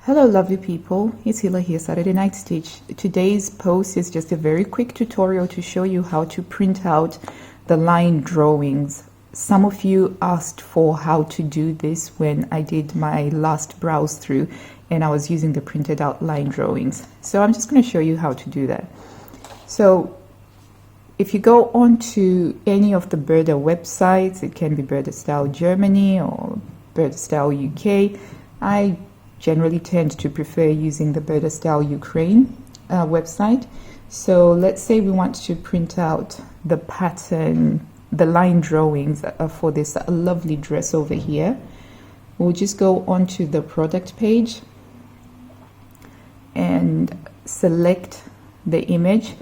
Hello lovely people, it's Hila here, Saturday Night Stitch. Today's post is just a very quick tutorial to show you how to print out the line drawings. Some of you asked for how to do this when I did my last browse through and I was using the printed out line drawings. So I'm just going to show you how to do that. So if you go on to any of the Burda websites, it can be Burda Style Germany or Burda Style UK. I generally tend to prefer using the Burda Style Ukraine website. So let's say we want to print out the pattern, the line drawings for this lovely dress over here. We'll just go onto the product page and select the image.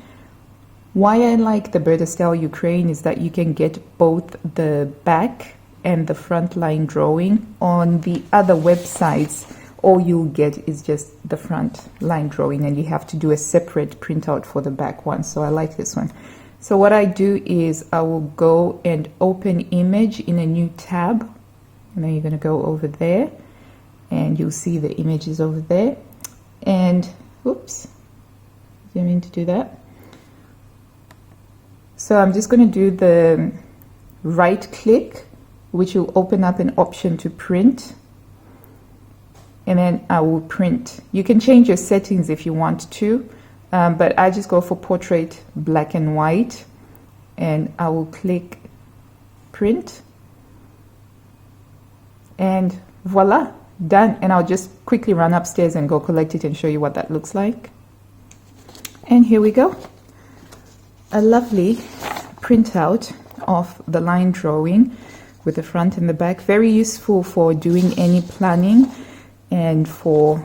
Why I like the Burda Style Ukraine is that you can get both the back and the front line drawing. On the other websites, all you'll get is just the front line drawing and you have to do a separate printout for the back one. So I like this one. So what I do is I will go and open image in a new tab, and then you're going to go over there and you'll see the images over there. And oops, didn't mean to do that. So I'm just going to do the right click, which will open up an option to print. And then I will print. You can change your settings if you want to, but I just go for portrait black and white, and I will click print, and voila, done. And I'll just quickly run upstairs and go collect it and show you what that looks like. And here we go, a lovely printout of the line drawing with the front and the back. Very useful for doing any planning and for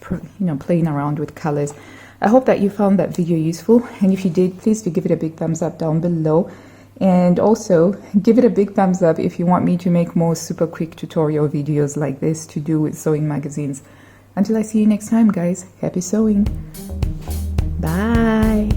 playing around with colors. I hope that you found that video useful, and if you did, please do give it a big thumbs up down below, and also give it a big thumbs up if you want me to make more super quick tutorial videos like this to do with sewing magazines. Until I see you next time, guys, happy sewing. Bye.